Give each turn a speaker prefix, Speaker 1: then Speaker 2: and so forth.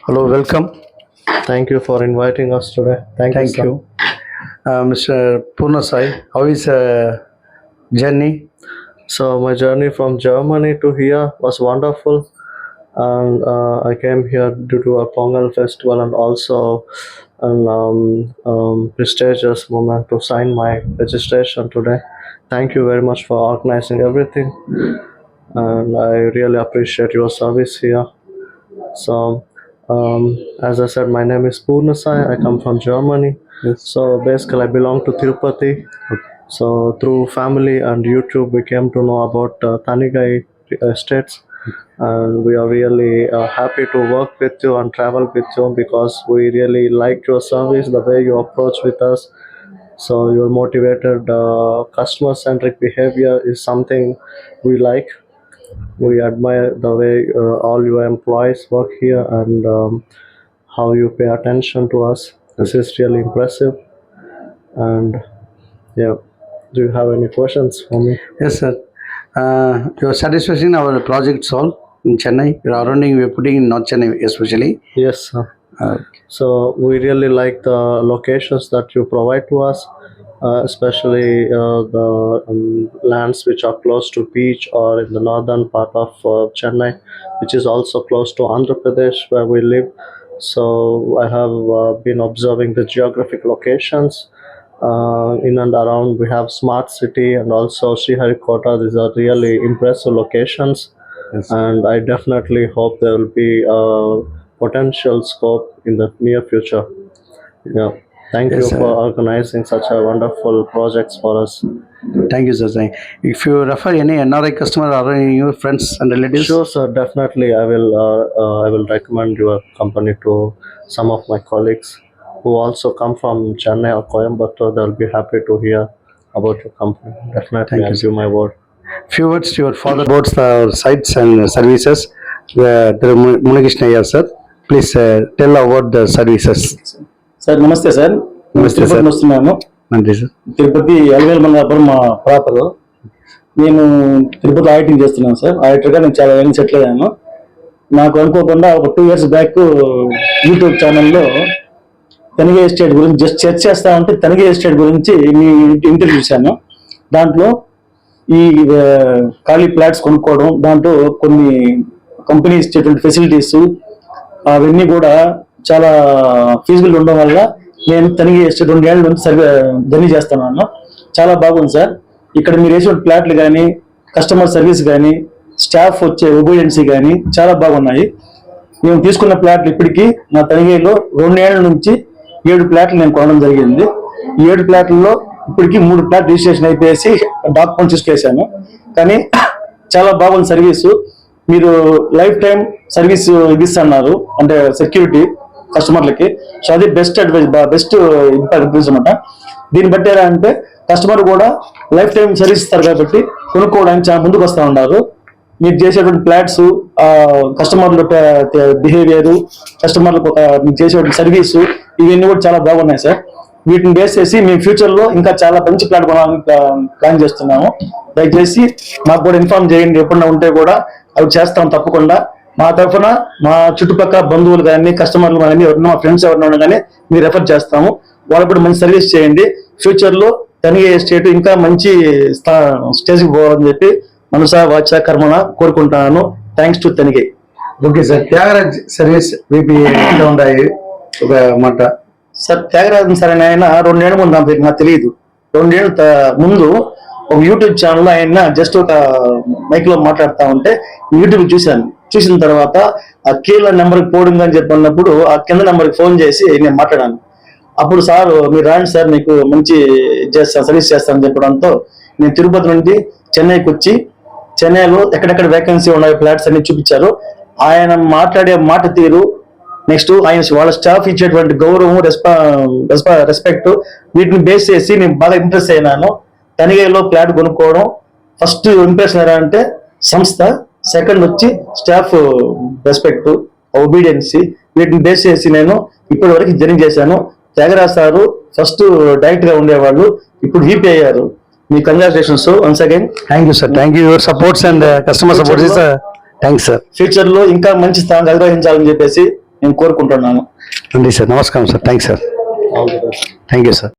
Speaker 1: Hello, welcome.
Speaker 2: Thank you for inviting us today. Thank
Speaker 1: Thank
Speaker 2: sir.
Speaker 1: you. Mr. Purnasai, how is journey?
Speaker 2: So my journey from Germany to here was wonderful, and I came here due to a Pongal festival and also an prestigious moment to sign my registration today. Thank you very much for organizing everything, and I really appreciate your service here. So, as I said, my name is Purnasai. I come from Germany.
Speaker 1: Yes.
Speaker 2: So basically, I belong to Tirupati. So through family and YouTube, we came to know about Tanigai estates, and we are really happy to work with you and travel with you because we really like your service, the way you approach with us. So your motivated, customer-centric behavior is something we like. We admire the way all your employees work here and how you pay attention to us. This is really impressive. And yeah, do you have any questions for me?
Speaker 1: Yes, sir. Your satisfaction our project solved in Chennai. Surrounding we are putting in North Chennai especially.
Speaker 2: Yes, sir.
Speaker 1: Uh,
Speaker 2: So we really like the locations that you provide to us, especially the lands which are close to beach or in the northern part of Chennai, which is also close to Andhra Pradesh where we live. So I have been observing the geographic locations. In and around we have Smart City and also Sriharikota. These are really impressive locations,
Speaker 1: yes.
Speaker 2: and I definitely hope there will be potential scope in the near future. Yeah, thank
Speaker 1: Yes,
Speaker 2: you
Speaker 1: sir.
Speaker 2: for organizing such a wonderful projects for us.
Speaker 1: Thank you, sir. If you refer any NRI customer or any your friends and relatives,
Speaker 2: Sure, sir. Definitely, I will recommend your company to some of my colleagues who also come from Chennai or Coimbatore. They'll be happy to hear about your company. Definitely,
Speaker 1: Thank you,
Speaker 2: I'll
Speaker 1: sir.
Speaker 2: give my word.
Speaker 1: few words to your father about the sites and services. Munagishna here, sir. Please tell about the services.
Speaker 3: Sir నమస్తే sir మేము
Speaker 1: నమస్తే
Speaker 3: Tirupati
Speaker 1: sir.
Speaker 3: వస్తున్నాము.
Speaker 1: Nandri, sir.
Speaker 3: Tirupati ఎలవేల మండలం మా proper. నేను Tirupati auditing చేస్తున్నాను sir. ఆడిటర్గా నేను చాలా ఏళ్ళు సెటిల్ అయ్యాను. నాకు అనుకోకుండా ఒక 2 years బ్యాక్ యూట్యూబ్ ఛానల్లో తనిగే ఎస్టేట్ గురించి జస్ట్ చర్చ చేస్తా ఉంటే తనిగే ఎస్టేట్ గురించి మీ ఇంటర్వ్యూ చూశాను. దాంట్లో ఈ ఖాళీ ఫ్లాట్స్ కొనుక్కోవడం, దాంట్లో కొన్ని కంపెనీ ఇచ్చేటువంటి ఫెసిలిటీస్ అవన్నీ కూడా చాలా ఫీజిబుల్ ఉండడం వల్ల నేను తనిగి ఎస్టేట్ 2 ఏళ్ళ నుంచి జర్నీ చేస్తున్నాను. చాలా బాగుంది సార్. ఇక్కడ మీరు వేసిన ఫ్లాట్లు కానీ, కస్టమర్ సర్వీస్ కానీ, స్టాఫ్ వచ్చే ఒబీడియన్సీ కానీ చాలా బాగున్నాయి. మేము తీసుకున్న ఫ్లాట్లు ఇప్పటికీ మా తనిగేలో 2 ఏళ్ల నుంచి 7 ఫ్లాట్లు నేను కొనడం జరిగింది. ఈ 7 ఫ్లాట్లలో ఇప్పటికీ 3 ఫ్లాట్ రిజిస్ట్రేషన్ అయిపోయేసి డాక్యుమెంట్స్ తీసుకేసాను. కానీ చాలా బాగుంది సర్వీసు. మీరు లైఫ్ టైం సర్వీస్ ఇది ఇస్తున్నారు, అంటే సెక్యూరిటీ కస్టమర్లకి. సో అది బెస్ట్ అడ్వైజ్, బెస్ట్ ఇంపాక్ట్ అనమాట. దీన్ని బట్టి ఎలా అంటే కస్టమర్ కూడా లైఫ్ టైం సర్వీస్ ఇస్తారు కాబట్టి కొనుక్కోవడానికి చాలా ముందుకు వస్తూ ఉన్నారు. మీరు చేసేటువంటి ఫ్లాట్స్, కస్టమర్ల బిహేవియర్, కస్టమర్లకు మీరు చేసేటువంటి సర్వీసు, ఇవన్నీ కూడా చాలా బాగున్నాయి సార్. వీటిని బేస్ చేసి మేము ఫ్యూచర్లో ఇంకా చాలా మంచి ప్లాట్ కొనాలని ప్లాన్ చేస్తున్నాము. దయచేసి మాకు కూడా ఇన్ఫార్మ్ చేయండి. ఎప్పుడన్నా ఉంటే కూడా అవి చేస్తాం తప్పకుండా. మా తరఫున మా చుట్టుపక్కల బంధువులు కానీ, కస్టమర్లు కానీ, ఎవరన్నా మా ఫ్రెండ్స్ ఎవరన్నా కానీ మీరు రెఫర్ చేస్తాము. వాళ్ళకు కూడా మంచి సర్వీస్ చేయండి. ఫ్యూచర్లో తనిగే ఎస్టేట్ ఇంకా మంచి స్టేజ్కి పోవాలని చెప్పి మనసా వాచ కర్మన కోరుకుంటున్నాను. థ్యాంక్స్ టు తనిగే.
Speaker 1: Okay sir. Thyagaraj service VP ఎట్లా ఉన్నాయి ఒక మాట
Speaker 3: సార్? త్యాగరాజన్ సార్ అని ఆయన 2 ఏళ్ళ ముందు నాకు తెలియదు. 2 ఏళ్ళ ముందు ఒక యూట్యూబ్ ఛానల్ ఆయన జస్ట్ ఒక మైక్ లో మాట్లాడుతూ ఉంటే యూట్యూబ్ చూశాను. చూసిన తర్వాత ఆ కీళ్ళ నెంబర్కి పోడింగ్ అని చెప్పినప్పుడు ఆ కింద నెంబర్కి ఫోన్ చేసి నేను మాట్లాడాను. అప్పుడు సార్ మీరు రాండి సార్, మీకు మంచి సర్వీస్ చేస్తానని చెప్పడంతో నేను తిరుపతి నుండి చెన్నైకి వచ్చి చెన్నైలో ఎక్కడెక్కడ వేకెన్సీ ఉన్నాయి ఫ్లాట్స్ అన్ని చూపించారు. ఆయన మాట్లాడే మాట తీరు, నెక్స్ట్ ఆయన వాళ్ళ స్టాఫ్ ఇచ్చేటువంటి గౌరవం, రెస్పెక్ట్, వీటిని బేస్ చేసి నేను బాగా ఇంప్రెస్ అయినాను. తనిగేలో ఫ్లాట్ కొనుక్కోవడం ఫస్ట్ ఇంప్రెషన్ ఎలా అంటే సంస్థ, సెకండ్ వచ్చి స్టాఫ్ రెస్పెక్ట్, ఒబీడియన్సీ, వీటిని బేస్ చేసి నేను ఇప్పటి వరకు జర్నీ చేశాను. త్యాగరాజ్ సారు ఫస్ట్ డైరెక్ట్ గా ఉండేవాళ్ళు, ఇప్పుడు వీపీ అయ్యారు. మీ congratulations once again.
Speaker 1: Thank you sir. Thank you supports and customer support. Thanks sir.
Speaker 3: Future లో ఇంకా మంచి స్థానం అధిరోహించాలని చెప్పేసి మేము కోరుకుంటున్నాము.
Speaker 1: రండి సార్, నమస్కారం sir, thanks sir,
Speaker 2: All the best.
Speaker 1: Thank you sir.